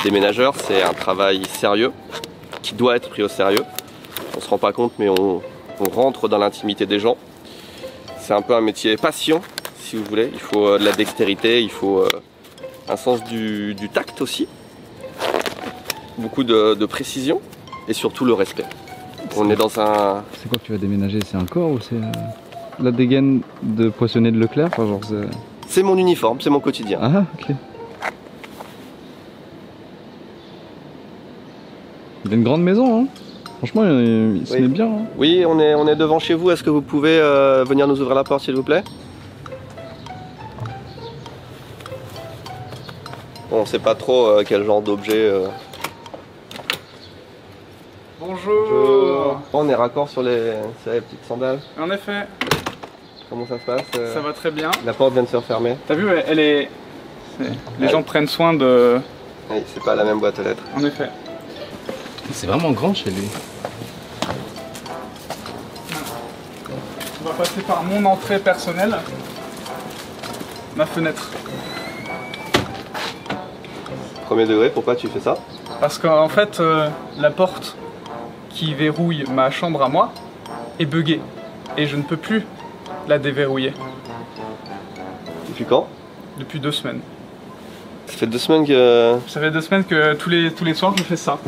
déménageur, c'est un travail sérieux qui doit être pris au sérieux. On se rend pas compte, mais on rentre dans l'intimité des gens. C'est un peu un métier passion, si vous voulez. Il faut de la dextérité, il faut un sens du tact aussi, beaucoup de précision et surtout le respect. On est dans un... C'est quoi que tu vas déménager? C'est un corps ou c'est la dégaine de poissonnier de Leclerc? Enfin, genre c'est mon uniforme, c'est mon quotidien. Ah ok. Il a une grande maison, hein. Franchement, il se met bien. Hein. Oui, on est devant chez vous. Est-ce que vous pouvez venir nous ouvrir la porte, s'il vous plaît? Bon, on sait pas trop quel genre d'objet. Bonjour. On est raccord sur les petites sandales. En effet. Comment ça se passe? Ça va très bien. La porte vient de se refermer. T'as vu, elle est... Les gens prennent soin de... Oui, c'est pas la même boîte aux lettres. En effet. C'est vraiment grand chez lui. On va passer par mon entrée personnelle. Ma fenêtre. Premier degré, pourquoi tu fais ça? Parce qu'en fait, la porte qui verrouille ma chambre à moi est buggée. Et je ne peux plus la déverrouiller. Depuis quand? Depuis 2 semaines. Ça fait 2 semaines que... Ça fait 2 semaines que tous les soirs je fais ça.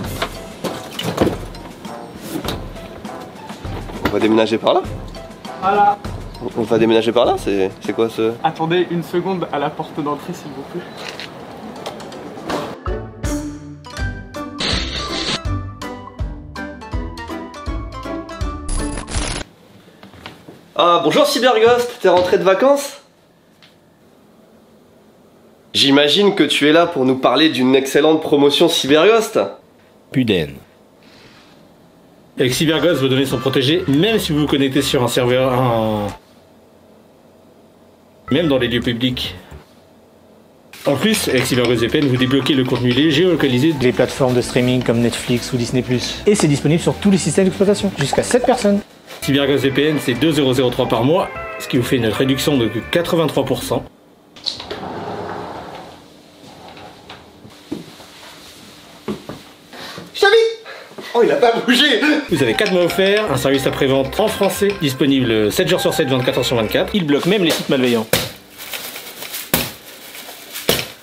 On va déménager par là? Voilà. On va déménager par là? C'est quoi ce... Attendez une seconde à la porte d'entrée s'il vous plaît. Ah, bonjour Cyberghost, t'es rentré de vacances? J'imagine que tu es là pour nous parler d'une excellente promotion Cyberghost. Pudaine. Avec Cyberghost, vos données sont protégées, même si vous vous connectez sur un serveur, même dans les lieux publics. En plus, avec CyberGhost VPN, vous débloquez le contenu géolocalisé des plateformes de streaming comme Netflix ou Disney+. Et c'est disponible sur tous les systèmes d'exploitation, jusqu'à 7 personnes. CyberGhost VPN, c'est 2,003 par mois, ce qui vous fait une réduction de 83%. Oh, il a pas bougé! Vous avez 4 mois offerts, un service après-vente en français, disponible 7 jours sur 7, 24 heures sur 24. Il bloque même les sites malveillants.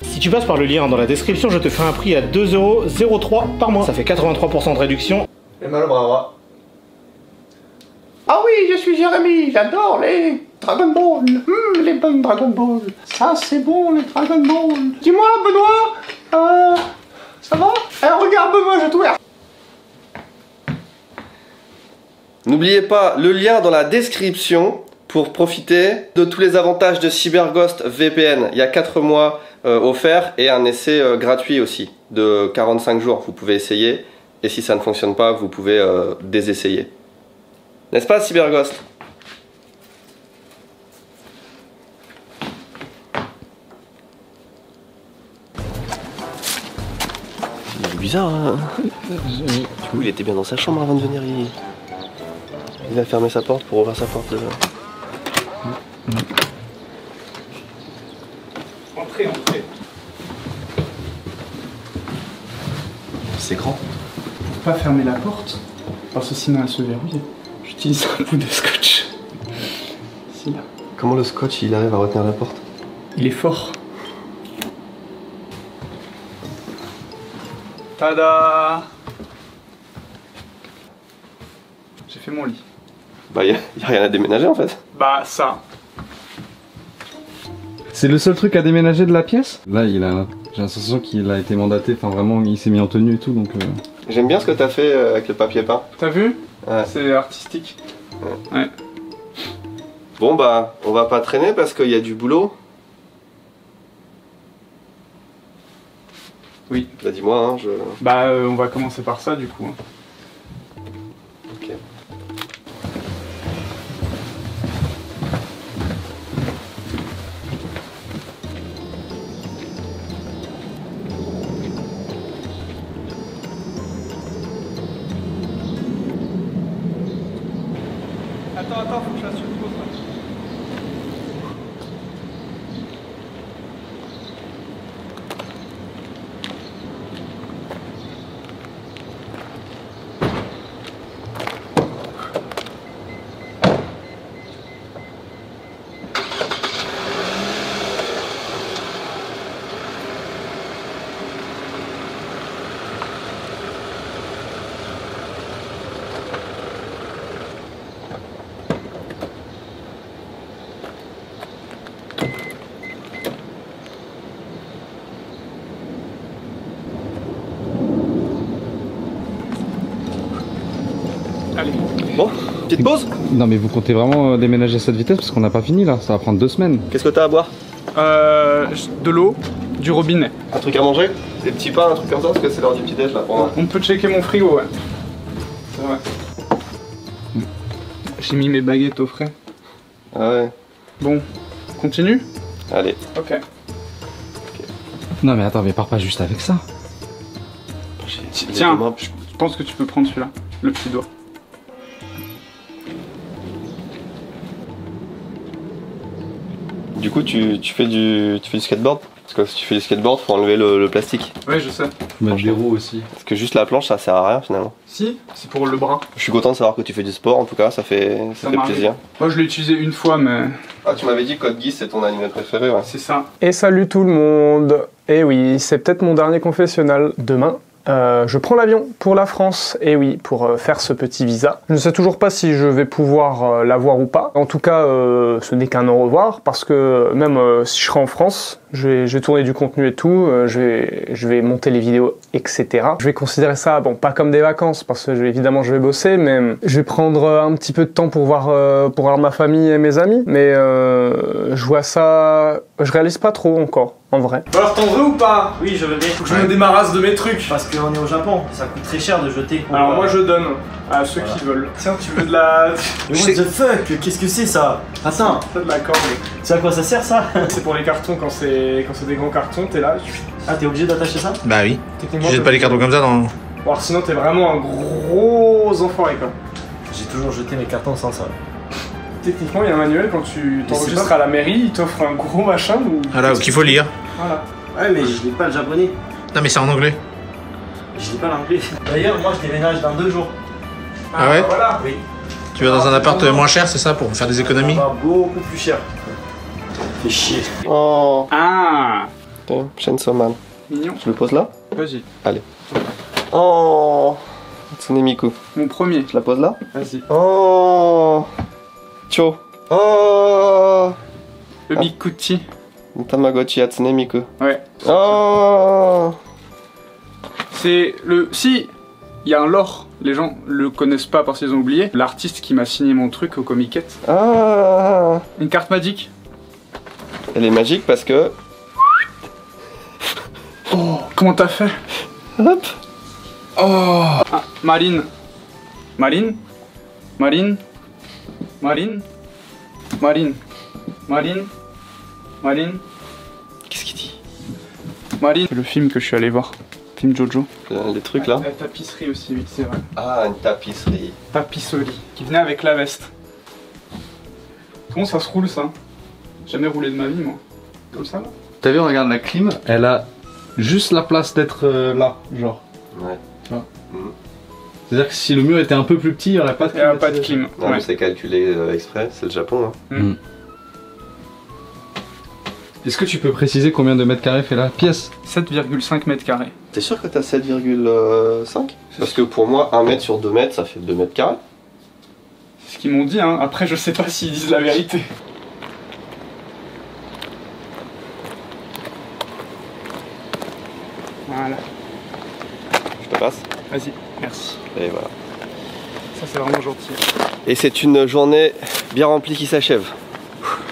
Si tu passes par le lien dans la description, je te ferai un prix à 2,03 par mois. Ça fait 83% de réduction. Et mal au bras. Ah oui, je suis Jérémy, j'adore les Dragon Ball. Les bonnes Dragon Ball. Ça, c'est bon, les Dragon Ball. Dis-moi, Benoît, ça va? Regarde, Benoît, je t'ouvre. N'oubliez pas le lien dans la description pour profiter de tous les avantages de CyberGhost VPN. Il y a 4 mois offerts et un essai gratuit aussi de 45 jours. Vous pouvez essayer et si ça ne fonctionne pas, vous pouvez désessayer. N'est-ce pas CyberGhost? C'est bizarre, hein? Du coup, il était bien dans sa chambre avant de venir. Il a fermé sa porte pour ouvrir sa porte. Entrez. C'est grand. Faut pas fermer la porte, parce que sinon elle se verrouille. J'utilise un bout de scotch. Ici, là. Comment le scotch il arrive à retenir la porte? Il est fort. Tada! J'ai fait mon lit. Bah y a rien à déménager en fait. Bah ça. C'est le seul truc à déménager de la pièce? Là, j'ai l'impression qu'il a été mandaté, enfin vraiment, il s'est mis en tenue et tout, donc... J'aime bien ce que t'as fait avec le papier peint. T'as vu? Ouais. C'est artistique. Ouais. Bon bah, on va pas traîner parce qu'il y a du boulot. Oui. Bah dis-moi, hein, Bah on va commencer par ça du coup. Ok. Attends, faut que je fasse une pause. Bon, petite pause. Non mais vous comptez vraiment déménager cette vitesse parce qu'on n'a pas fini là, ça va prendre 2 semaines. Qu'est-ce que t'as à boire? De l'eau, du robinet. Un truc à manger? Des petits pains, un truc comme ça, parce que c'est l'heure du petit-déj là pour moi. On peut checker mon frigo, ouais. C'est vrai. J'ai mis mes baguettes au frais. Ah ouais. Bon, continue? Allez. Ok. Non mais attends, mais pars pas juste avec ça. Tiens, je pense que tu peux prendre celui-là, le petit doigt. Du coup, tu fais du skateboard? Parce que si tu fais du skateboard, faut enlever le plastique. Ouais, je sais. Mettre des roues aussi. Parce que juste la planche, ça sert à rien finalement. Si, c'est pour le bras. Je suis content de savoir que tu fais du sport, en tout cas, ça fait m'arrive. plaisir. Moi, je l'ai utilisé une fois, mais Ah, tu m'avais dit que Code Geass c'est ton anime préféré, ouais. c'est ça. Et salut tout le monde. Et oui, c'est peut-être mon dernier confessionnal. Demain, je prends l'avion pour la France, et oui, pour faire ce petit visa. Je ne sais toujours pas si je vais pouvoir l'avoir ou pas. En tout cas, ce n'est qu'un au revoir, parce que même si je serai en France, je vais tourner du contenu et tout, je vais monter les vidéos, etc. Je vais considérer ça, bon, pas comme des vacances, parce que évidemment je vais bosser, mais je vais prendre un petit peu de temps pour voir ma famille et mes amis. Mais je vois ça, je réalise pas trop encore. En vrai. Alors t'en veux ou pas? Oui, je veux bien. Faut que je me débarrasse de mes trucs. Parce qu'on est au Japon, ça coûte très cher de jeter. Alors moi je donne à ceux qui veulent. Tiens, tu veux de la... Mais what the fuck? Qu'est-ce que c'est ça? Attends, C'est de la corde. tu sais à quoi ça sert ça? C'est pour les cartons, quand c'est des grands cartons, t'es là. Ah, t'es obligé d'attacher ça? Bah oui. Techniquement, Je jette pas les cartons comme ça dans. Bon, alors sinon t'es vraiment un gros enfoiré quoi. J'ai toujours jeté mes cartons sans ça. Techniquement, il y a un manuel quand tu c'est t'enregistres pas- à la mairie, il t'offre un gros machin où... Voilà, qu'il faut lire. Voilà. Ouais, mais je lis pas le japonais. Non, mais c'est en anglais. Je lis pas l'anglais. D'ailleurs, moi je déménage dans 2 jours. Ah ouais? Voilà. Oui. Tu vas dans un appart moins cher, c'est ça, pour faire des économies? Ça va beaucoup plus cher. Fais chier. Oh, Ah, putain, Chainsaw Man. mignon. Je le pose là? Vas-y. Oh, Tsunemiku. Mon premier. Je la pose là? Vas-y. Oh, Cho. Oh, Le Bikuchi. Tamagotchi Tsunemiku. Ouais. Oh, C'est le... Si, il y a un lore. Les gens le connaissent pas parce qu'ils ont oublié. L'artiste qui m'a signé mon truc au Comiquette. ah. Une carte magique. Elle est magique parce que... Oh, comment t'as fait? Hop. Oh. Ah, Marine. Marine. Marine. Marine. Marine. Marine. Marine. Qu'est-ce qu'il dit? Marine. C'est le film que je suis allé voir. Film Jojo. Les trucs là? La tapisserie aussi, oui, c'est vrai. Ah, une tapisserie. Tapisserie. Qui venait avec la veste. Comment ça se roule ça? Jamais roulé de ma vie, moi. Comme ça là? T'as vu, regarde la clim, elle a juste la place d'être là, genre. Ouais. Tu vois. C'est-à-dire que si le mur était un peu plus petit, il n'y aurait pas de Il n'y a pas de clim. Non, Ouais. mais c'est calculé exprès, c'est le Japon. Hein. Est-ce que tu peux préciser combien de mètres carrés fait la pièce? 7,5 mètres carrés. T'es sûr que t'as 7,5? Parce que pour moi, 1 mètre sur 2 mètres, ça fait 2 mètres carrés. C'est ce qu'ils m'ont dit, hein. Après, je sais pas s'ils disent la vérité. Voilà. Je te passe. Vas-y, merci. Et voilà. Ça, c'est vraiment gentil. Et c'est une journée bien remplie qui s'achève.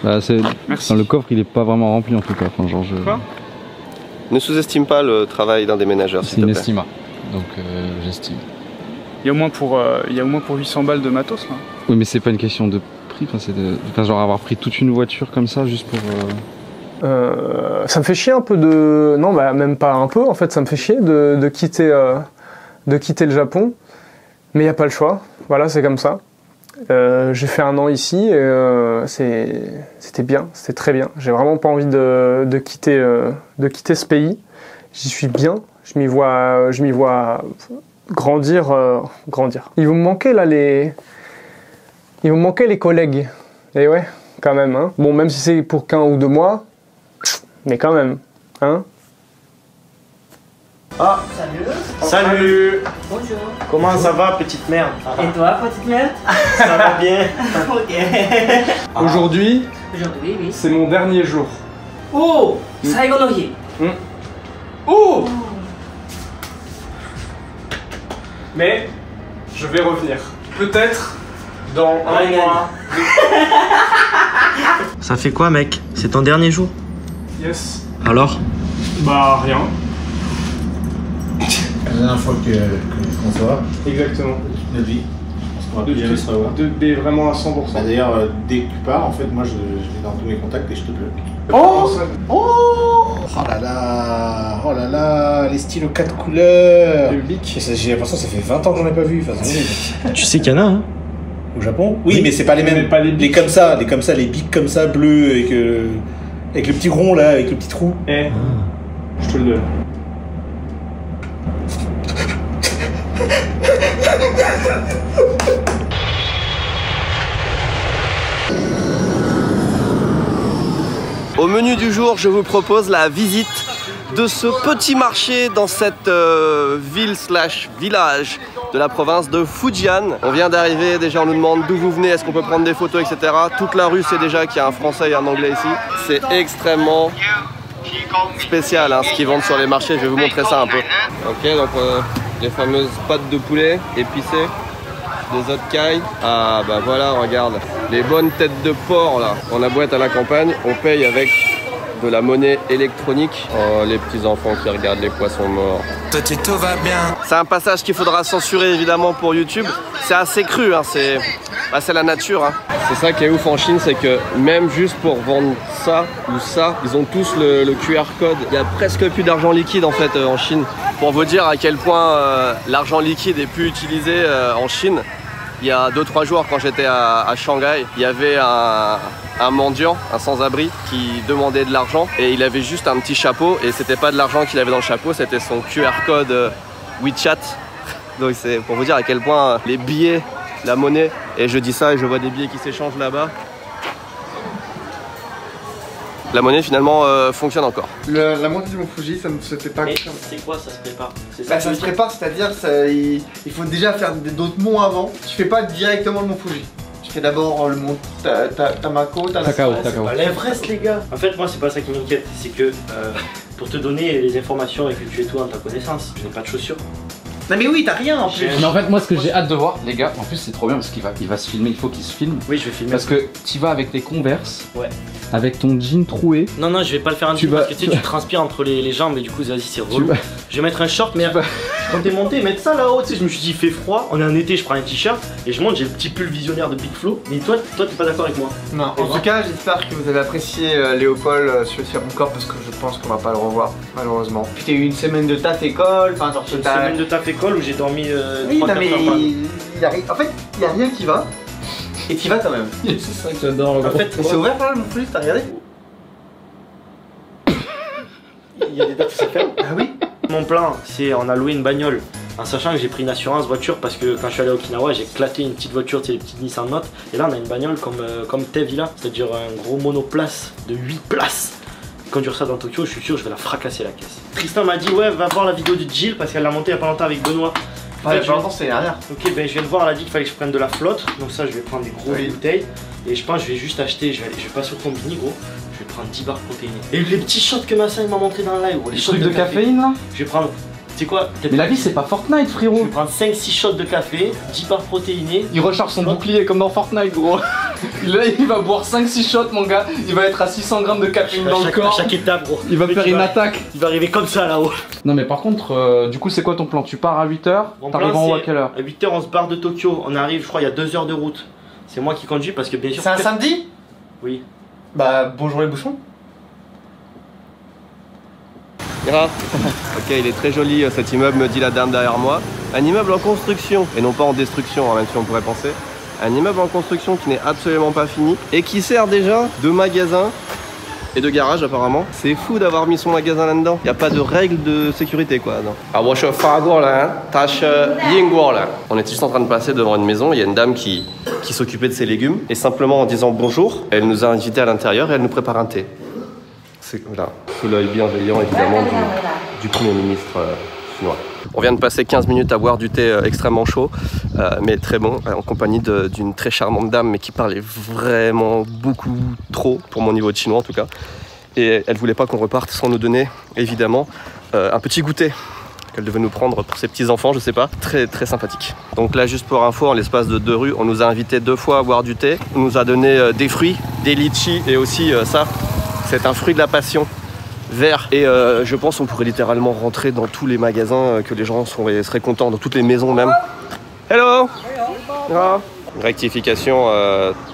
Bah, c'est... Merci. Enfin, le coffre il est pas vraiment rempli en tout cas. Enfin, genre, Quoi? Ne sous-estime pas le travail d'un déménageur, c'est s'il te une plaît. estima. Donc j'estime. Il y a au moins pour 800 balles de matos, là. Oui, mais c'est pas une question de prix. Enfin, c'est de... enfin, genre avoir pris toute une voiture comme ça juste pour. Ça me fait chier un peu de... Non, bah même pas un peu, en fait, ça me fait chier de quitter le Japon. Mais il n'y a pas le choix. Voilà, c'est comme ça. J'ai fait 1 an ici et c'était bien, c'était très bien. J'ai vraiment pas envie de quitter ce pays. J'y suis bien, je m'y vois grandir. Ils vont me manquer là ils vont me manquer les collègues. Et ouais, quand même. Hein. Bon, même si c'est pour qu'1 ou 2 mois, mais quand même. Hein. Ah, salut. Bonjour. Comment ça va, petite merde? Et toi, petite merde? Ça va bien. Ok. Aujourd'hui, Aujourd'hui, oui. c'est mon dernier jour. Oh, Saigo no hi. Oh! Mais je vais revenir. Peut-être Dans un mois. Ça fait quoi, mec? C'est ton dernier jour? Yes. Alors? Bah rien. La dernière fois qu'on se voit, Exactement. notre vie. Parce qu'on va plus jamais se revoir. Mais vraiment à 100%. Bah, d'ailleurs, dès que tu pars, en fait, moi je vais dans tous mes contacts et je te bloque. Oh Oh là là, les stylos 4 couleurs. Le bic. J'ai l'impression que ça fait 20 ans que j'en ai pas vu. Enfin, Tu sais qu'il y en a, hein? au Japon? Oui, mais c'est pas les mêmes. Mais pas les bics. Les comme ça, les bics comme ça, bleus, avec le petit rond là, avec le petit trou. Eh, je te le donne. Au menu du jour, je vous propose la visite de ce petit marché dans cette ville/village de la province de Fujian. On vient d'arriver, déjà on nous demande d'où vous venez, est-ce qu'on peut prendre des photos, etc. Toute la rue sait déjà qu'il y a un français et un anglais ici. C'est extrêmement spécial hein, ce qu'ils vendent sur les marchés, je vais vous montrer ça un peu. Ok, donc les fameuses pâtes de poulet épicées, des œufs de caille. Ah bah voilà, regarde, les bonnes têtes de porc là. On a beau être à la campagne, on paye avec de la monnaie électronique. Oh, les petits enfants qui regardent les poissons morts. Tout va bien. C'est un passage qu'il faudra censurer évidemment pour YouTube. C'est assez cru, hein, c'est la nature. Hein. C'est ça qui est ouf en Chine, c'est que même juste pour vendre ça ou ça, ils ont tous le QR code. Il y a presque plus d'argent liquide en fait en Chine. Pour vous dire à quel point l'argent liquide est plus utilisé en Chine. Il y a 2-3 jours quand j'étais à Shanghai, il y avait un mendiant, un sans-abri qui demandait de l'argent et il avait juste un petit chapeau et c'était pas de l'argent qu'il avait dans le chapeau, c'était son QR code WeChat. Donc c'est pour vous dire à quel point les billets, la monnaie, et je dis ça et je vois des billets qui s'échangent là-bas. La monnaie finalement fonctionne encore. La montée du Mont Fuji, ça ne se fait pas. C'est quoi ça se prépare? Ça se prépare, c'est-à-dire il faut déjà faire d'autres monts avant. Tu fais pas directement le Mont Fuji. Tu fais d'abord le mont Tamako, Takao. C'est pas l'Everest les gars. En fait moi c'est pas ça qui m'inquiète, c'est que pour te donner les informations et que tu aies tout en ta connaissance, je n'ai pas de chaussures. Non mais oui, t'as rien en plus. Mais en fait, moi ce que j'ai hâte de voir, les gars, en plus c'est trop bien parce qu'il va se filmer, il faut qu'il se filme. Oui, je vais filmer. Parce que tu vas avec tes Converse, ouais, avec ton jean troué. Non, je vais pas le faire un jean parce que tu sais, tu transpires entre les jambes et du coup, vas-y, c'est relou. Je vais mettre un short, mais quand t'es monté, mettre ça là-haut, tu sais, je me suis dit, il fait froid, on est en été, je prends un t-shirt et je monte, j'ai le petit pull visionnaire de Big Flo. Mais toi, t'es pas d'accord avec moi? Non, en tout cas, j'espère que vous avez apprécié Léopold sur mon corps parce que je pense qu'on va pas le revoir, malheureusement. Puis t'as eu une semaine de taf école, enfin, genre, une semaine de taf école où j'ai dormi. Oui, non, mais en fait, il y a rien qui va. Et t'y vas quand même. C'est ça que j'adore. En fait, c'est ouvert là, le Mont Fuji, t'as regardé? Il y a des dates où ça ferme. Ah oui. Mon plan, c'est en a loué une bagnole. En sachant que j'ai pris une assurance voiture parce que quand je suis allé à Okinawa, j'ai éclaté une petite voiture, c'est les petites Nissan Note. Et là, on a une bagnole comme Tevila, c'est-à-dire un gros monoplace de 8 places. Conduire ça dans Tokyo, je suis sûr, je vais la fracasser la caisse. Tristan m'a dit, ouais, va voir la vidéo de Jill parce qu'elle l'a montée il y a pas longtemps avec Benoît. Ouais, pas longtemps, c'est derrière. Ok, ben je viens de voir, elle a dit qu'il fallait que je prenne de la flotte. Donc ça, je vais prendre des grosses bouteilles. Et je pense que je vais juste acheter, je vais passer au combini gros. Je vais prendre 10 barres protéinées. Et les petits shots que Massa m'a montré dans le live, les shots trucs de caféine là. Je vais prendre, tu sais quoi? Mais la vie c'est pas Fortnite frérot. Je vais prendre 5-6 shots de café, 10 barres protéinées. Il recharge son bouclier comme dans Fortnite gros. Là il va boire 5-6 shots mon gars. Il va être à 600 grammes de caféine dans le corps. À chaque étape gros. Il va faire une attaque. Il va arriver comme ça là-haut. Non mais par contre, du coup c'est quoi ton plan? Tu pars à 8h, t'arrives en haut à quelle heure? À 8h on se barre de Tokyo, on arrive je crois il y a 2 heures de route. C'est moi qui conduis parce que bien sûr... C'est un samedi? Oui. Bah bonjour les bouchons. Mira. Ok, il est très joli cet immeuble, me dit la dame derrière moi. Un immeuble en construction, et non pas en destruction, hein, même si on pourrait penser. Un immeuble en construction qui n'est absolument pas fini et qui sert déjà de magasin et de garage apparemment. C'est fou d'avoir mis son magasin là-dedans. Il n'y a pas de règles de sécurité quoi. On était juste en train de passer devant une maison, il y a une dame qui s'occupait de ses légumes et simplement en disant bonjour, elle nous a invités à l'intérieur et elle nous prépare un thé. C'est là, sous l'œil bienveillant évidemment du Premier ministre chinois. On vient de passer 15 minutes à boire du thé extrêmement chaud, mais très bon, en compagnie d'une très charmante dame, mais qui parlait vraiment beaucoup trop, pour mon niveau de chinois en tout cas. Et elle voulait pas qu'on reparte sans nous donner, évidemment, un petit goûter. qu'elle devait nous prendre pour ses petits enfants, je sais pas. Très très sympathique. Donc là, juste pour info, en l'espace de 2 rues, on nous a invités 2 fois à boire du thé. On nous a donné des fruits, des litchis et aussi ça, c'est un fruit de la passion vert. Et je pense qu'on pourrait littéralement rentrer dans tous les magasins, que les gens seraient contents, dans toutes les maisons même. Hello. Ah. Rectification,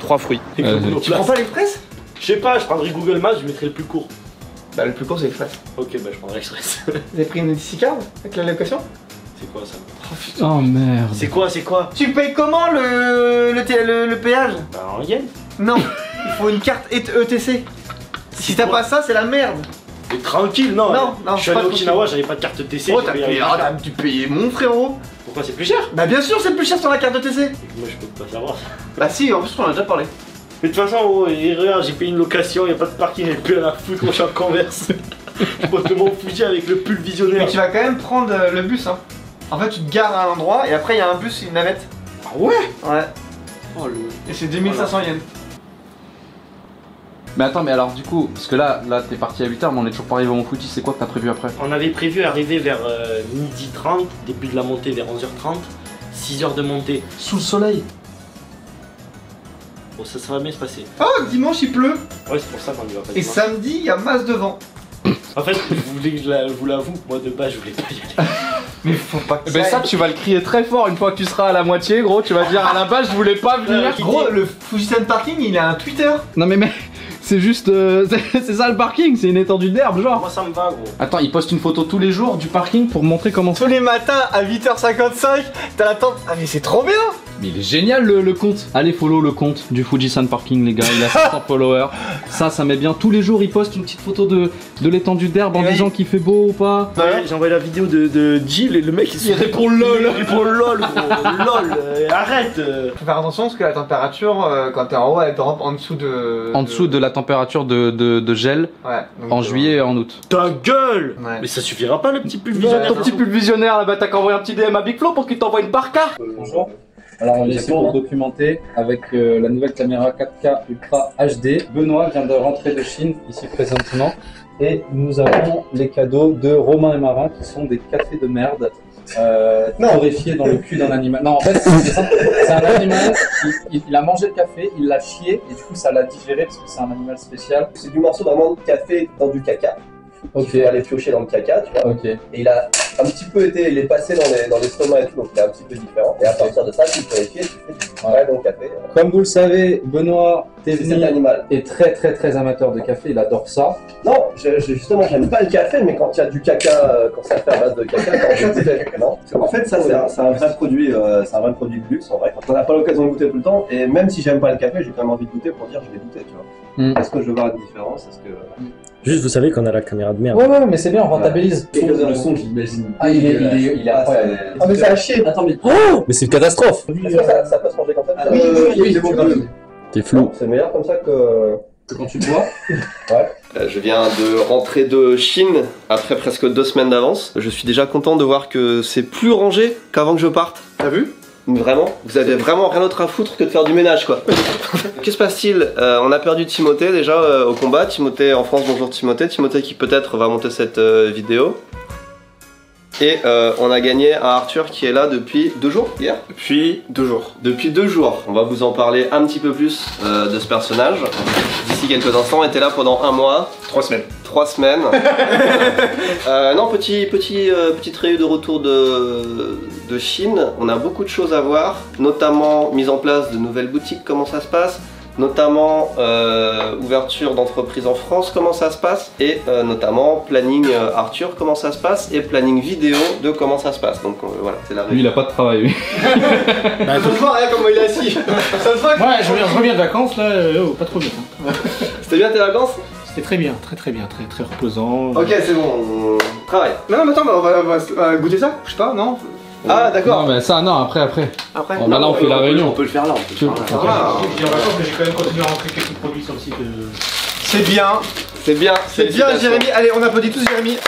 3 fruits. Tu prends pas l'Express? Je sais pas, je prendrais Google Maps, je mettrais le plus court. Bah le plus court c'est l'Express. Ok, bah je prendrais Express. Vous avez pris une DC card avec la location? C'est quoi ça? Oh merde. C'est quoi, c'est quoi? Tu payes comment le péage? Bah en yen. Non, il faut une carte ETC. Si t'as pas ça, c'est la merde. Mais tranquille, non. Non, je suis allé à Okinawa, j'avais pas de carte TC. Oh, tu payais mon frérot. Pourquoi c'est plus cher? Bah bien sûr, c'est plus cher sur la carte ETC. Moi je peux pas savoir. Bah si, en plus on en a déjà parlé. Mais de toute façon, oh, regarde, j'ai payé une location, y'a pas de parking, y'a plus rien à foutre, moi je suis en Converse. Je peux te mon Fuji avec le pull visionnaire. Mais tu vas quand même prendre le bus, hein. En fait, tu te gares à un endroit et après il y a un bus et une navette. Ah ouais? Ouais. Oh, et c'est 2500 yens. Mais attends, mais alors du coup, parce que là t'es parti à 8h, mais on est toujours pas arrivé au Mont Fuji, c'est quoi que t'as prévu après? On avait prévu arriver vers 12h30, début de la montée vers 11h30, 6h de montée sous le soleil. Bon, ça va bien se passer. Oh, dimanche il pleut. Ouais, c'est pour ça qu'on y va pas. Et samedi, il y a masse de vent. En fait, je voulais que je vous l'avoue, moi de base je voulais pas y aller. Mais faut pas que Ben ça tu vas le crier très fort une fois que tu seras à la moitié, gros, tu vas dire à la base je voulais pas venir. Gros, le Fujisan Parking il a un Twitter. Non mais c'est juste, c'est ça le parking, c'est une étendue d'herbe genre. Moi ça me va gros. Attends, il poste une photo tous les jours du parking pour montrer comment Tous les matins à 8h55, t'as la tente. Ah mais c'est trop bien. Mais il est génial le compte. Allez follow le compte du Fujisan Parking les gars, il a 500 followers. Ça met bien. Tous les jours il poste une petite photo de l'étendue d'herbe en disant qu'il fait beau ou pas. Ouais, j'ai envoyé la vidéo de Jill et le mec il répond lol. Il répond lol gros, lol, arrête. Faut faire attention parce que la température quand t'es en haut elle drop en dessous de... En dessous de la température de gel en juillet et en août. Ta gueule. Ouais. Mais ça suffira pas le petit pull visionnaire. Ton petit pull visionnaire là-bas, t'as qu'à envoyer un petit DM à Big Flo pour qu'il t'envoie une parka. Bonjour. Alors on est ici pour documenter avec la nouvelle caméra 4K Ultra HD. Benoît vient de rentrer de Chine ici présentement et nous avons les cadeaux de Romain et Marin qui sont des cafés de merde torréfiés dans le cul d'un animal. Non en fait c'est un animal, il a mangé le café, il l'a chié et du coup ça l'a digéré parce que c'est un animal spécial. C'est du morceau vraiment de café dans du caca. Ok. Il faut aller piocher dans le caca, tu vois. Ok. Et il a un petit peu été, il est passé dans l'estomac et tout, donc il est un petit peu différent. Et à partir de ça, tu purifies et tu fais du très bon café. Comme vous le savez, Benoît animal est très amateur de café, il adore ça. Non, justement, j'aime pas le café, mais quand il y a du caca, quand ça fait à base de caca, quand je goûte, non. En fait, ça, c'est un vrai produit, de luxe en vrai. On n'a pas l'occasion de goûter tout le temps, et même si j'aime pas le café, j'ai quand même envie de goûter pour dire je vais goûter, tu vois. Est-ce que je veux voir une différence? Est-ce que. Juste, vous savez qu'on a la caméra de merde. Ouais, mais c'est bien, on rentabilise. Le son, j'imagine. Ah, il est incroyable. Ah, mais ça a chier. Attends, mais. Oh, mais c'est une catastrophe. Est-ce que ça peut se manger comme ça? Oui, c'est bon. T'es flou. C'est meilleur comme ça que quand tu bois. Ouais. Je viens de rentrer de Chine après presque 2 semaines d'avance. Je suis déjà content de voir que c'est plus rangé qu'avant que je parte. T'as vu? Vraiment, vous avez vraiment rien d'autre à foutre que de faire du ménage quoi. Que se passe-t-il? On a perdu Timothée déjà au combat. Timothée en France, bonjour Timothée. Timothée qui peut-être va monter cette vidéo. Et on a gagné un Arthur qui est là depuis 2 jours hier. Depuis 2 jours. Depuis 2 jours. On va vous en parler un petit peu plus de ce personnage. D'ici quelques instants, on était là pendant 1 mois. 3 semaines. 3 semaines. Non, petite réu de retour de Chine. On a beaucoup de choses à voir, notamment mise en place de nouvelles boutiques, comment ça se passe, notamment ouverture d'entreprise en France, comment ça se passe, et notamment planning Arthur, comment ça se passe, et planning vidéo de comment ça se passe. Donc voilà, c'est la réu. Lui il a pas de travail lui. Bah, faut voir hein, comment il est assis. Ça se voit que... Ouais, je reviens de vacances là, pas trop bien. C'était bien tes vacances? C'était très bien, très reposant. Ok, c'est bon, on travaille. Non, mais attends, on va goûter ça? Je sais pas, non? Ah d'accord. Non mais ça non, après. Après Bon, bah là on fait la réunion. On peut le faire là. J'ai en vacances, mais j'ai quand même continué à rentrer quelques produits sur le site. C'est bien. C'est bien. C'est bien Jérémy. Allez, on applaudit tous Jérémy.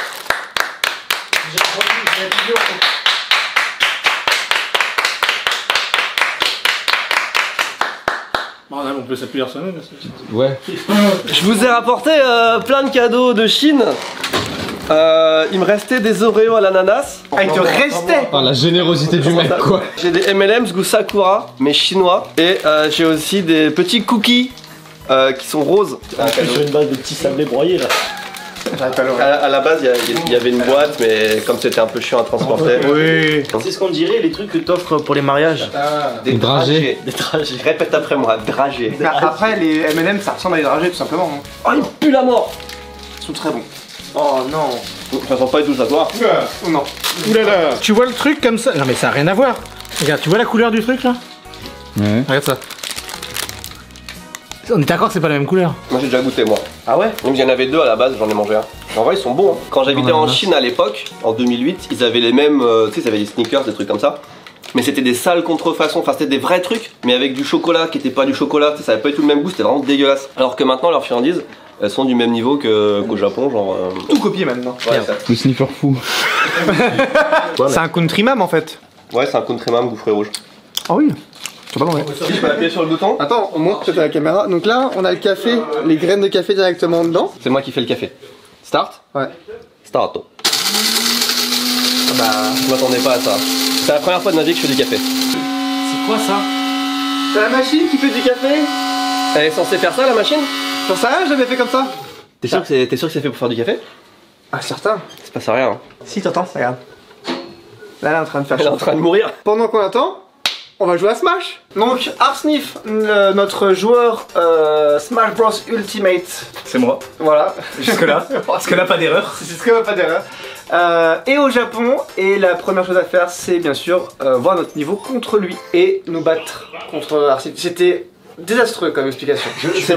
On peut s'appuyer soi-même. Ouais. Je vous ai rapporté plein de cadeaux de Chine. Il me restait des Oreos à l'ananas. Ah, il te restait. Ah, la générosité du mec, quoi. J'ai des M&M's goût Sakura, mais chinois. Et j'ai aussi des petits cookies qui sont roses. Sur une base de petits sablés broyés là. À la base, il y avait une boîte, mais comme c'était un peu chiant à transporter. Oui. C'est ce qu'on dirait, les trucs que t'offres pour les mariages. Des dragées. Des dragées. Répète après moi, dragées. Après, les M&M, ça ressemble à des dragées tout simplement. Hein. Oh, ils puent la mort. Ils sont très bons. Oh non. Ça sent pas du tout ça, toi. Non. Oulala. Tu vois le truc comme ça? Non mais ça a rien à voir. Regarde, tu vois la couleur du truc là? Ouais. Regarde ça. On est d'accord que c'est pas la même couleur. Moi j'ai déjà goûté moi. Ah ouais? Même il y en avait deux à la base, j'en ai mangé un. En vrai ils sont bons. Hein. Quand j'habitais en Chine à l'époque, en 2008, ils avaient les mêmes, tu sais, ils avaient des sneakers, des trucs comme ça. Mais c'était des sales contrefaçons, enfin c'était des vrais trucs, mais avec du chocolat qui était pas du chocolat, tu sais, ça avait pas du tout le même goût, c'était vraiment dégueulasse. Alors que maintenant leurs friandises, elles sont du même niveau qu'au Japon, genre. Tout copié maintenant. Ouais, Le sniffer fou. C'est un country-mam en fait. ouais, c'est un country-mam goût fruits rouges. Ah oui. C'est pas mal. Si je peux appuyer sur le bouton. Attends, on montre peut-être à la caméra. Donc là, on a le café, les graines de café directement dedans. C'est moi qui fais le café. Start. Ouais. Start. Bah, je m'attendais pas à ça. C'est la première fois de ma vie que je fais du café. C'est quoi ça? C'est la machine qui fait du café. Elle est censée faire ça la machine? J'en sais rien, je l'avais fait comme ça. T'es sûr que c'est fait pour faire du café? Ah, certain. C'est pas ça rien. Hein. Si, t'entends, regarde. Là, elle est en train de faire Elle est en train de mourir. Pendant qu'on attend, on va jouer à Smash. Donc, Arsnif, notre joueur Smash Bros Ultimate. C'est moi. Voilà. Jusque-là. Jusque-là, pas d'erreur. Jusque-là, pas d'erreur. Et au Japon, et la première chose à faire, c'est bien sûr voir notre niveau contre lui et nous battre contre Arsnif. C'était désastreux comme explication.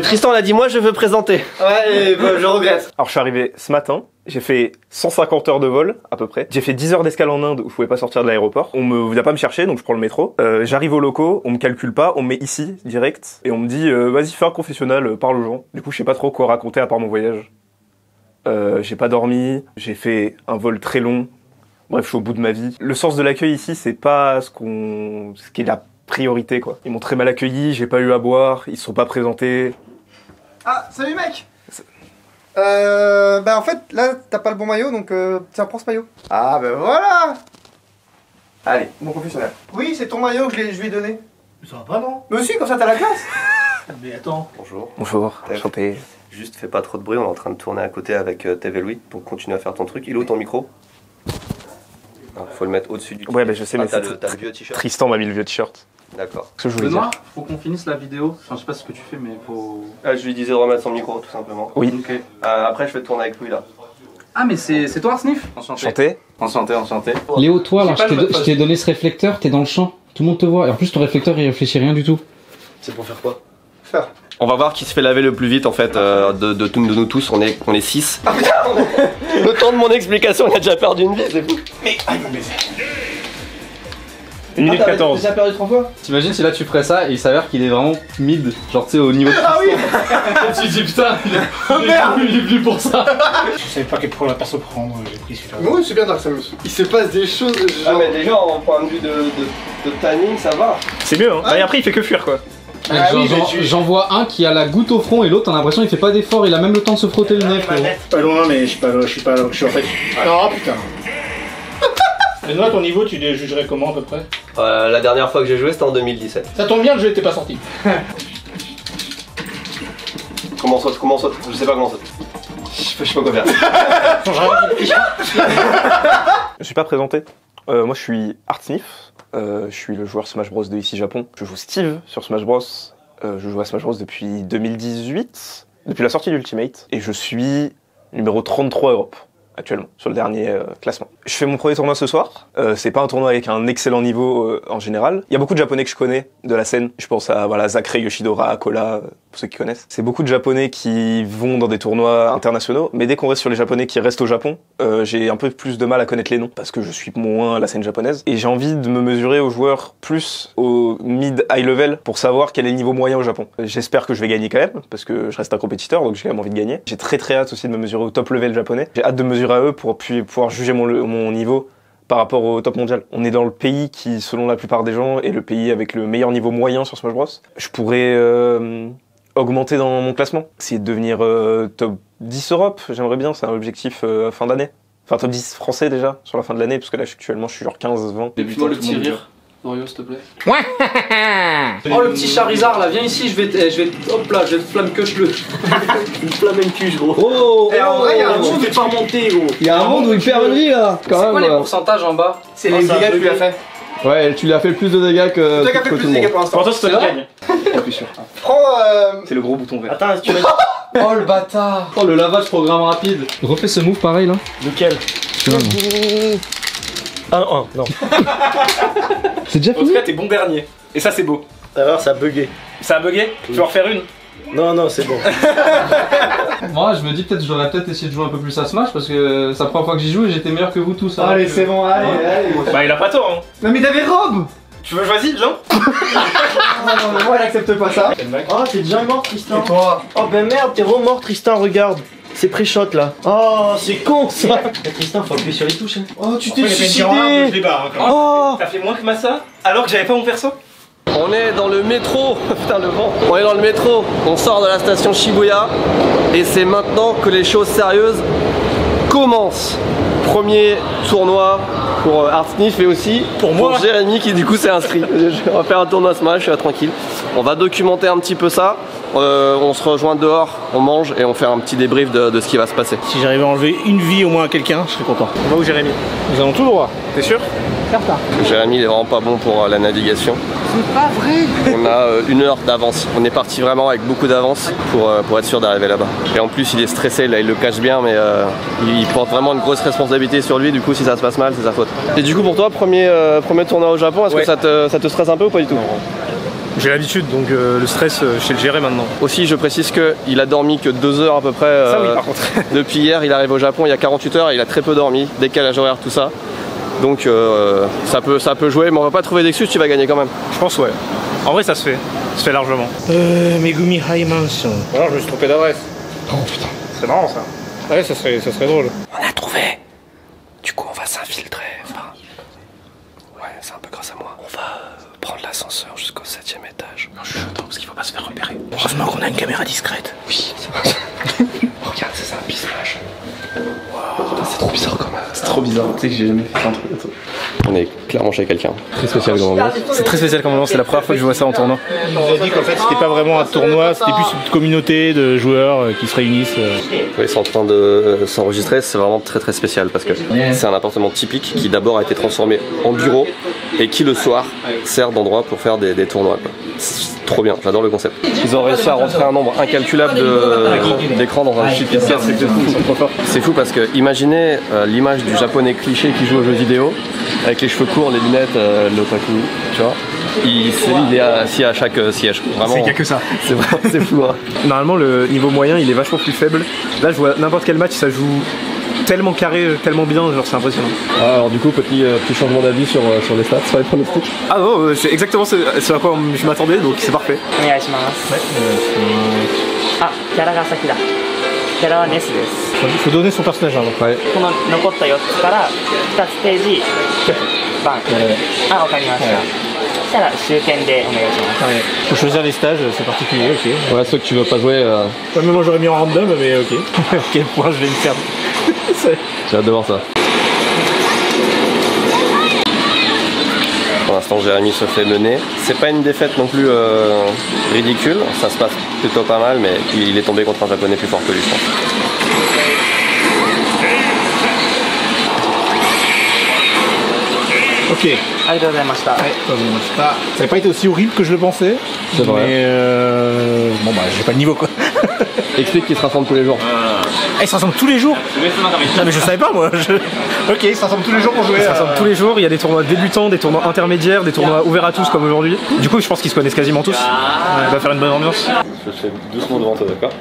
Tristan l'a dit, moi je veux présenter. Ouais, et je regrette. Alors je suis arrivé ce matin, j'ai fait 150 heures de vol à peu près. J'ai fait 10 heures d'escale en Inde où je pouvais pas sortir de l'aéroport. On me vient pas me chercher donc je prends le métro. J'arrive aux locaux, on me calcule pas, on me met ici direct et on me dit vas-y fais un confessionnal, parle aux gens. Du coup je sais pas trop quoi raconter à part mon voyage. J'ai pas dormi, j'ai fait un vol très long. Bref, je suis au bout de ma vie. Le sens de l'accueil ici, c'est pas ce qui est la priorité quoi. Ils m'ont très mal accueilli, j'ai pas eu à boire, ils se sont pas présentés. Ah, salut mec. Bah en fait, là, t'as pas le bon maillot, donc tiens, prends ce maillot. Ah bah voilà. Allez, mon confessionnal. Oui, c'est ton maillot que je lui ai donné. Mais ça va pas non? Mais aussi, comme ça t'as la classe. Mais attends. Bonjour. Bonjour, enchanté. Juste fais pas trop de bruit, on est en train de tourner à côté avec Tev et Louis, donc continue à faire ton truc. Il est où ton micro? Alors, faut le mettre au-dessus du Ouais, bah je sais, mais t'as le vieux t-shirt. Tristan m'a mis le vieux t-shirt. D'accord. Ce que je voulais Benoît, dire. faut qu'on finisse la vidéo. Enfin, je sais pas ce que tu fais, mais faut. Je lui disais de remettre son micro, tout simplement. Oui. Ok. Après, je vais tourner avec Louis là. Ah, mais c'est toi, Arsnif? Enchanté. Enchanté. Léo, toi, alors J'ai pas je t'ai donné ce réflecteur, t'es dans le champ, tout le monde te voit. Et en plus, ton réflecteur il réfléchit rien du tout. C'est pour faire quoi? On va voir qui se fait laver le plus vite en fait de nous tous, on est 6. Ah putain, le temps de mon explication, il a déjà perdu une vie, c'est fou. Mais, 1 minute 14. T'as perdu 3 fois? T'imagines si là tu ferais ça et il s'avère qu'il est vraiment mid, genre tu sais au niveau de. Ah oui. Je me suis dit putain, il est venu pour ça. Je savais pas quel pour la perso prendre, j'ai pris celui-là. Moi, c'est bien Dark Samus. Il se passe des choses. Ah mais déjà en point de vue de timing, ça va. C'est mieux, hein. Ah. Et après il fait que fuir quoi. J'en vois un qui a la goutte au front et l'autre, t'as l'impression qu'il fait pas d'effort, il a même le temps de se frotter le nez. Pas loin, mais je suis pas là, je suis en fait. Oh putain. Benoît, ton niveau, tu les jugerais comment à peu près? La dernière fois que j'ai joué, c'était en 2017. Ça tombe bien, le jeu était pas sorti. Comment saute? Je sais pas comment saute. Je sais pas quoi faire. Je suis pas présenté. Moi je suis Artsnif. Je suis le joueur Smash Bros de ici Japon. Je joue Steve sur Smash Bros. Je joue à Smash Bros depuis 2018, depuis la sortie d'Ultimate. Et je suis numéro 33 Europe actuellement, sur le dernier classement. Je fais mon premier tournoi ce soir. C'est pas un tournoi avec un excellent niveau en général. Il y a beaucoup de japonais que je connais de la scène. Je pense à voilà, Zachary, Yoshidora, Kola, pour ceux qui connaissent. C'est beaucoup de japonais qui vont dans des tournois internationaux, mais dès qu'on reste sur les japonais qui restent au Japon, j'ai un peu plus de mal à connaître les noms, parce que je suis moins la scène japonaise. Et j'ai envie de me mesurer aux joueurs plus au mid-high level pour savoir quel est le niveau moyen au Japon. J'espère que je vais gagner quand même, parce que je reste un compétiteur, donc j'ai quand même envie de gagner. J'ai très hâte aussi de me mesurer au top level japonais. J'ai hâte de mesurer à eux pour pouvoir juger mon niveau par rapport au top mondial. On est dans le pays qui, selon la plupart des gens, est le pays avec le meilleur niveau moyen sur Smash Bros. Je pourrais augmenter dans mon classement, essayer de devenir top 10 Europe, j'aimerais bien, c'est un objectif fin d'année. Enfin, top 10 français déjà, sur la fin de l'année, parce que là, actuellement, je suis genre 15-20. Débute-moi le petit rire, Norio, s'il te plaît. Oh, le petit Charizard là, viens ici, je vais hop là, je vais te flamme que le. Une flamme cuche, gros. Oh, en vrai, il y a un monde monde qui est pas remonté, gros. Il y a un monde où il perd une vie là, quand C'est même. quoi les pourcentages en bas? C'est les dégâts que tu lui as fait. Ouais, tu lui as fait le plus de dégâts que, Tu as fait que plus tout de le dégâts monde. pour l'instant. Pour toi, c'est toi qui gagne. Pas plus sûr. Prends. C'est le gros bouton vert. Attends, tu veux. Oh le bâtard. Oh, le lavage programme rapide. Refais ce move pareil là. Lequel? Ah non, non. C'est déjà En tout fini. cas, t'es bon dernier. Et ça, c'est beau. Alors, ça a bugué. Ça a bugué? Tu veux en refaire une? Non, non, c'est bon. Moi, je me dis peut-être j'aurais peut-être essayé de jouer un peu plus à Smash parce que c'est la première fois que j'y joue et j'étais meilleur que vous tous. alors Allez, que- c'est bon, allez, allez. Bah, il a pas tort, hein. Non, mais t'avais robe. Tu veux choisir, Jean? Non, mais moi, elle accepte pas ça. Oh, t'es déjà mort, Tristan. Et toi? Oh, ben merde, t'es remort, Tristan, regarde. C'est pré-shot là. Oh, c'est con ça. Tristan, faut appuyer sur les touches. Hein. Oh, tu Après, t'es il a fait une suicidé. tirade, je les barre, hein, quand même. Oh. T'as fait moins que Massa alors que j'avais pas mon perso? On est dans le métro, putain le vent. On est dans le métro, on sort de la station Shibuya et c'est maintenant que les choses sérieuses commencent. Premier tournoi pour Artsnif et aussi pour Jérémy qui du coup s'est inscrit. On va faire un tournoi Smash tranquille. On va documenter un petit peu ça. On se rejoint dehors, on mange et on fait un petit débrief de ce qui va se passer. Si j'arrivais à enlever une vie au moins à quelqu'un, je serais content. On va où, Jérémy? Nous allons tout droit. T'es sûr? Jérémy il est vraiment pas bon pour la navigation. C'est pas vrai. On a 1 heure d'avance. On est parti vraiment avec beaucoup d'avance pour être sûr d'arriver là-bas. Et en plus il est stressé, là il le cache bien mais il porte vraiment une grosse responsabilité sur lui, du coup si ça se passe mal c'est sa faute. Et du coup pour toi, premier tournoi au Japon, est-ce que ça te stresse un peu ou pas du tout? J'ai l'habitude, donc le stress, je sais le gérer maintenant. Aussi je précise qu'il a dormi que 2 heures à peu près Ça oui, par contre. depuis hier, il arrive au Japon il y a 48 heures et il a très peu dormi, décalage horaire tout ça. Donc ça peut jouer mais on va pas trouver d'excuses, tu vas gagner quand même. Je pense, ouais. En vrai, ça se fait largement. Megumi High Mansion. Alors, je me suis trompé d'adresse. Oh putain. C'est marrant ça. Ouais, ça serait drôle. On a trouvé. Du coup on va s'infiltrer. Enfin, ouais, c'est un peu grâce à moi. On va prendre l'ascenseur jusqu'au 7e étage. Non, je suis content parce qu'il faut pas se faire repérer. Heureusement qu'on a une caméra discrète. Oui, c'est vrai. Regarde, c'est un pistage. Wow, c'est trop bizarre quand même. C'est trop bizarre, tu sais que j'ai jamais fait un truc comme ça. On est clairement chez quelqu'un. Très spécial comme ambiance. C'est très spécial comme moment, c'est la première fois que je vois ça en tournoi. Il nous a dit qu'en fait c'était pas vraiment un tournoi, c'était plus une communauté de joueurs qui se réunissent. Oui, ils sont en train de s'enregistrer, c'est vraiment très très spécial parce que c'est un appartement typique qui d'abord a été transformé en bureau et qui le soir sert d'endroit pour faire des tournois. C'est trop bien, j'adore le concept. Ils ont réussi à rentrer un nombre incalculable d'écrans dans un chip pièce. C'est fou parce que imaginez l'image du japonais cliché qui joue aux jeux vidéo avec les cheveux courts, les lunettes, l'otaku, tu vois. Il est assis à chaque siège. Vraiment, C'est qu'il y a que ça. C'est fou. Hein. Normalement, le niveau moyen, il est vachement plus faible. Là, je vois n'importe quel match, ça joue tellement carré, tellement bien, genre c'est impressionnant. Alors du coup, petit changement d'avis sur les stats, sur les pronostics. Ah non, c'est exactement ce à quoi je m'attendais, donc c'est parfait. お願いしますあ、キャラが先だキャラはネスです Il faut donner son personnage avant. Ouais. この残った4つから2ステージバンあ、わかりましたそしたら終点でお願いします Faut choisir les stages, c'est particulier, ok. Ouais, ceux que tu veux pas jouer. Ouais, mais moi j'aurais mis en random, mais ok. À quel point je vais me faire. J'ai hâte de voir ça. Pour l'instant, Jérémy se fait mener. C'est pas une défaite non plus ridicule, ça se passe plutôt pas mal, mais il est tombé contre un japonais plus fort que lui, je pense. Ok. ありがとうございました Ça n'a pas été aussi horrible que je le pensais. C'est vrai. Mais bon bah j'ai pas le niveau quoi. Explique qu'ils se rassemblent tous les jours. Ah, ils se rassemblent tous les jours. Non mais je savais pas moi. Ok, ils se rassemblent tous les jours pour jouer. Ils se rassemblent tous les jours, il y a des tournois débutants, des tournois intermédiaires, des tournois ouverts à tous comme aujourd'hui. Du coup, je pense qu'ils se connaissent quasiment tous. On va faire une bonne ambiance. Je fais doucement devant toi, d'accord?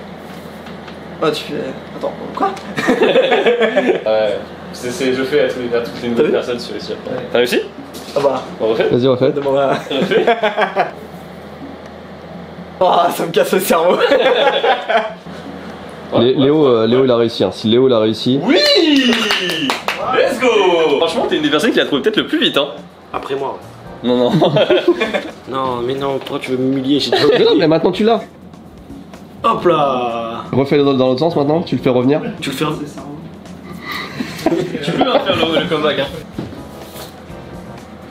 Ah, tu fais. Attends, quoi? Ouais. Je fais à toutes les nouvelles personnes sur les sites. T'as réussi? Ah bah. On refait? Vas-y, refais. Demande à. Oh, ça me casse le cerveau. Léo, il a réussi. Hein. Si Léo l'a réussi. Oui! Let's go! Franchement, t'es une des personnes qui l'a trouvé peut-être le plus vite, hein? Après moi. Non, non. Non, mais non, toi tu veux m'humilier, j'ai déjà Mais non, mais maintenant tu l'as. Hop là. Refais-le dans l'autre sens maintenant, tu le fais revenir. Tu le fais. Tu peux hein, faire le comeback. Hein.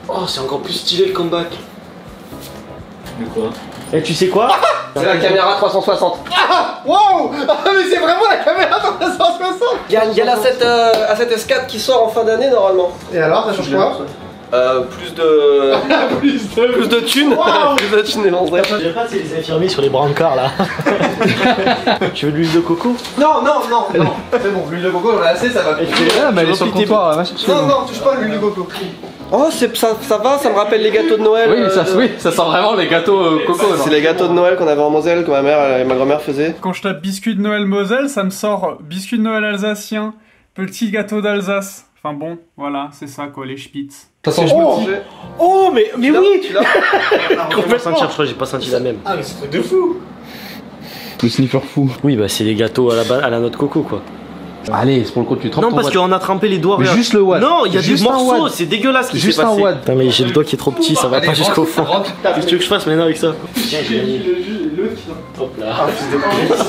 Oh, c'est encore plus stylé le comeback. De quoi? Et tu sais quoi? C'est la caméra 360. Ah! Wow! Ah, mais c'est vraiment la caméra 360! Il y a la A7S4 qui sort en fin d'année normalement. Et alors, ça change quoi? Plus de thunes. Wow. Plus de thunes éventrées. J'aime pas les infirmiers sur les brancards là. Tu veux de l'huile de coco? Non, c'est bon, l'huile de coco, j'en ai assez, ça va. Ah, mais elle est sur le comptoir, va chercher. Non, touche pas l'huile de coco. Oh, ça va, ça me rappelle les gâteaux de Noël. Oui, ça sent vraiment les gâteaux coco. C'est les gâteaux de Noël qu'on avait en Moselle, que ma mère et ma grand-mère faisaient. Quand je tape biscuit de Noël Moselle, ça me sort biscuit de Noël alsacien, petit gâteau d'Alsace. Enfin bon, voilà, c'est ça quoi, les spitz. Oh, mais oui! Tu l'as? Complètement. Je crois que j'ai pas senti la même. Ah, mais c'est un truc de fou! Le sniffer fou. Oui, bah c'est les gâteaux à la noix de coco quoi. Allez, c'est pour le compte, tu trempes. Non, parce qu'on a trempé les doigts. Mais juste le wad. Non, il y a des morceaux, c'est dégueulasse ce qui s'est Juste passé. un wad. Putain, mais j'ai le doigt qui est trop petit, ça va pas jusqu'au fond. Qu'est-ce que tu veux que je fasse maintenant avec ça? Tiens, j'ai mis. Hop là.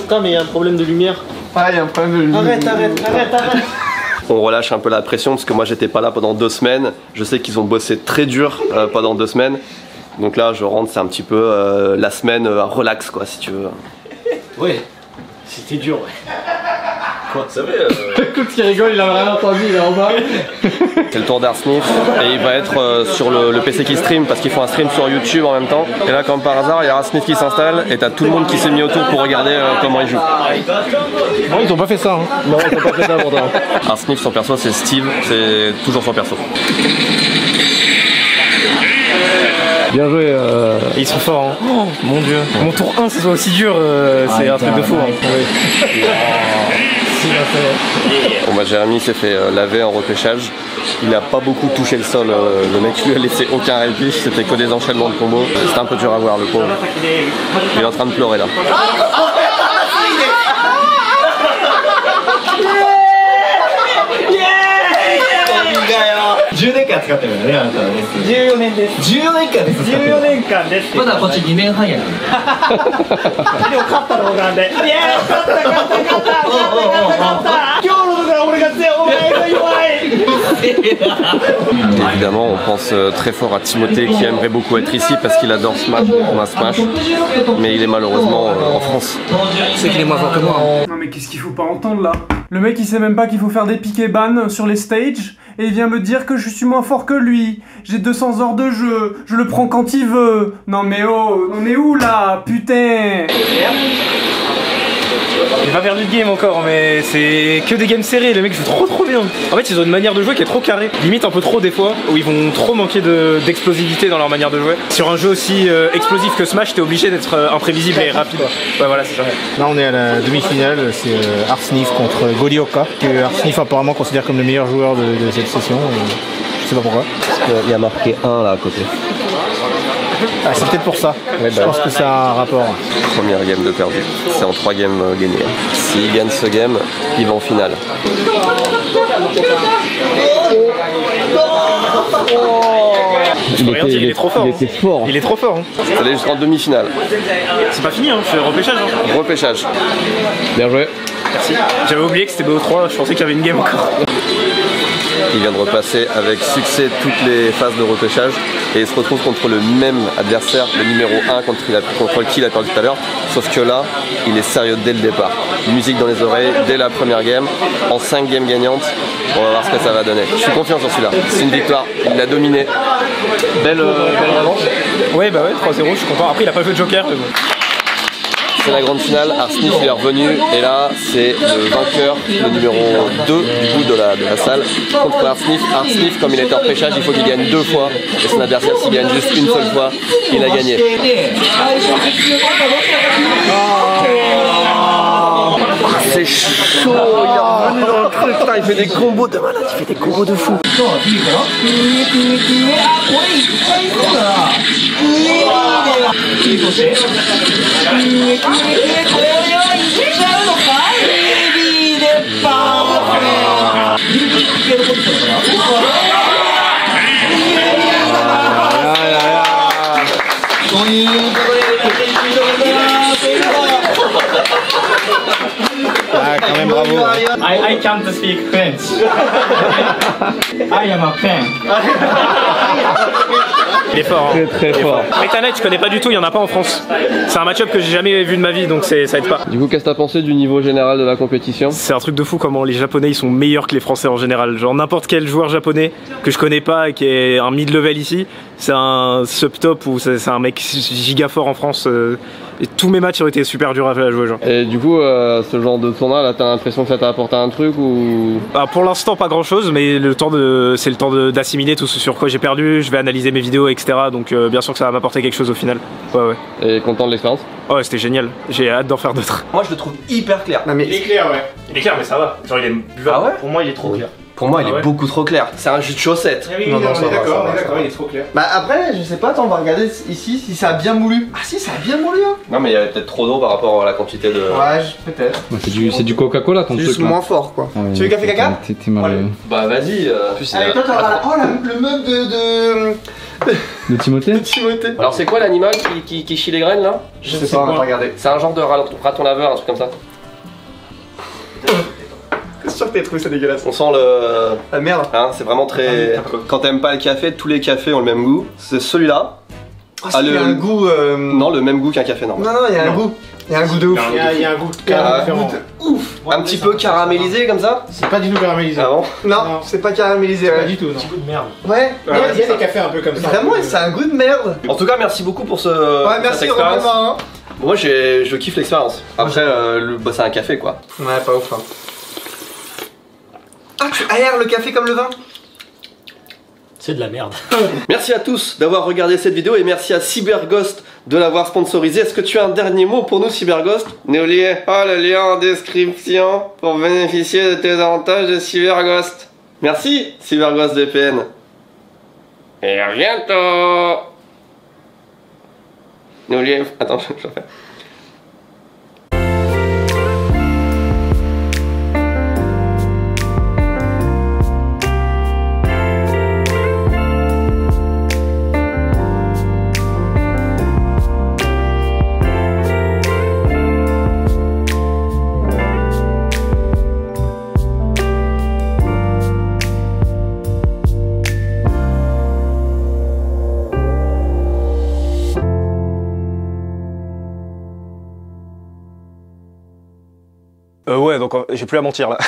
Putain, mais il y a un problème de lumière. Ah, il y a un problème de lumière. Arrête. On relâche un peu la pression parce que moi j'étais pas là pendant 2 semaines. Je sais qu'ils ont bossé très dur pendant 2 semaines. Donc là je rentre, c'est un petit peu la semaine relax quoi si tu veux. Ouais, c'était dur ouais. Quoi? Vous savez Écoute, qui rigole, il a rien entendu, il est en bas. C'est le tour d'Arsnif et il va être sur le PC qui stream parce qu'ils font un stream sur YouTube en même temps. Et là comme par hasard il y a Arsnif qui s'installe et t'as tout le monde qui s'est mis autour pour regarder comment il joue. Non, ils ont pas fait ça. Hein. Non, ils ont pas fait ça pourtant. Arsnif son perso c'est Steve, c'est toujours son perso. Bien joué. Ils sont forts, hein. Oh, mon dieu. Mon tour 1, ça soit aussi dur, c'est un truc de fou. Hein. Bon bah Jérémy s'est fait laver en repêchage. Il a pas beaucoup touché le sol, le mec lui a laissé aucun répit, c'était que des enchaînements de combos. C'était un peu dur à voir le pauvre. Il est en train de pleurer là. Évidemment, on pense très fort à Timothée qui aimerait beaucoup être ici parce qu'il adore Smash, on a Smash, mais il est malheureusement en France. C'est qu'il est moins fort que moi. Non mais qu'est-ce qu'il faut pas entendre là? Le mec il sait même pas qu'il faut faire des piquets ban sur les stages et il vient me dire que je suis moins fort que lui. J'ai 200 heures de jeu, je le prends quand il veut. Non mais oh, on est où là? Putain! J'ai pas perdu de game encore, mais c'est que des games serrés, les mecs jouent trop bien. En fait, ils ont une manière de jouer qui est trop carrée, limite un peu trop des fois, où ils vont trop manquer d'explosivité dans leur manière de jouer. Sur un jeu aussi explosif que Smash, t'es obligé d'être imprévisible et rapide. Ouais, voilà, c'est ça. Là, on est à la demi-finale, c'est Arsnif contre Golioka, que Arsnif apparemment considère comme le meilleur joueur de cette session. Je sais pas pourquoi. Parce qu'il y a marqué 1 là à côté. Ah, c'est peut-être pour ça. Ouais, je pense que ça a un rapport. Première game de perdu. C'est en 3 games gagnés. S'il gagne ce game, il va en finale. Il est trop fort. Il était fort. Il est trop fort. Hein. C'est allé jusqu'en demi-finale. C'est pas fini, hein. C'est repêchage. Hein. Repêchage. Bien joué. Merci. J'avais oublié que c'était BO3, je pensais qu'il y avait une game encore. Il vient de repasser avec succès toutes les phases de repêchage et il se retrouve contre le même adversaire, le numéro 1 contre qui il a perdu tout à l'heure, sauf que là, il est sérieux dès le départ. Musique dans les oreilles dès la première game, en 5 games gagnantes, on va voir ce que ça va donner. Je suis confiant sur celui-là, c'est une victoire, il l'a dominé. Belle revanche. Ouais, bah ouais, 3-0, je suis content. Après, il a pas fait de joker, mais bon. C'est la grande finale, Arsnif est revenu et là c'est le vainqueur, le numéro 2 du coup de la salle contre Arsnif. Arsnif comme il était en repêchage il faut qu'il gagne 2 fois et son adversaire s'il gagne juste une seule fois il a gagné. C'est chaud, il est revenu dans le truc là, il fait des combos de malade, il fait des combos de fou. bravo. I can't speak French. I am a fan. Il est fort. Hein. Très fort. Meta Knight, je connais pas du tout, il y en a pas en France. C'est un match-up que j'ai jamais vu de ma vie, donc ça aide pas. Du coup, qu'est-ce que t'as pensé du niveau général de la compétition? C'est un truc de fou comment les Japonais ils sont meilleurs que les Français en général. Genre n'importe quel joueur japonais que je connais pas et qui est un mid-level ici, c'est un sub-top ou c'est un mec giga fort en France. Et tous mes matchs ont été super durs à jouer. Genre. Et du coup, ce genre de tournoi là, t'as l'impression que ça t'a apporté un truc ou? Pour l'instant, pas grand-chose, mais c'est le temps d'assimiler tout ce sur quoi j'ai perdu. Je vais analyser mes vidéos, etc. Donc bien sûr que ça va m'apporter quelque chose au final. Ouais. Et content de l'expérience? Ouais, c'était génial. J'ai hâte d'en faire d'autres. Moi, je le trouve hyper clair. Non, mais Il est clair, ouais. Il est clair, mais ça va. Genre, il est buvable. Ah ouais? pour moi, il est trop clair. Pour moi, il Ah ouais? est beaucoup trop clair. C'est un jus de chaussette. Oui, on est d'accord, il est trop clair. Bah après, je sais pas, attends, on va regarder ici si ça a bien moulu. Ah si, ça a bien moulu, hein. Non, mais il y avait peut-être trop d'eau par rapport à la quantité de. Ouais, peut-être. C'est du Coca-Cola ton C'est truc. juste moins fort, quoi. Ah ouais, Tu veux café caca? T'es mal. Bah, vas-y. Allez, toi, t'auras le mug De Timothée? de Timothée. Alors, c'est quoi l'animal qui chie les graines là? Je sais pas, on va pas regarder. C'est un genre de raton laveur, un truc comme ça. C'est sûr que t'as trouvé ça dégueulasse. On sent le. La merde. Hein, c'est vraiment très. Quand t'aimes pas le café, tous les cafés ont le même goût. C'est celui-là. Oh, il y a un goût. Non, le même goût qu'un café normal. Non, il y a un goût. Il y a un goût de ouf. Il y a un goût différent. Ouf. Un petit peu caramélisé comme ça? C'est pas du tout caramélisé. Ah bon? Non, c'est pas caramélisé. Pas Ouais. du tout, non. Petit goût de merde. Ouais. Il y a des cafés un peu comme ça. Vraiment, c'est un goût de merde. En tout cas, merci beaucoup pour cette Ouais, merci expérience. Romain. Hein. Moi, je kiffe l'expérience. Après, c'est un café quoi. Ouais, pas ouf. Hein. Ah, tu aères le café comme le vin? C'est de la merde. Merci à tous d'avoir regardé cette vidéo et merci à CyberGhost de l'avoir sponsorisé. Est-ce que tu as un dernier mot pour nous, CyberGhost? N'oubliez pas le lien en description pour bénéficier de tes avantages de CyberGhost. Merci, CyberGhost VPN. Et à bientôt. N'oubliez... Attends, je refais. Ouais, donc j'ai plus à mentir là.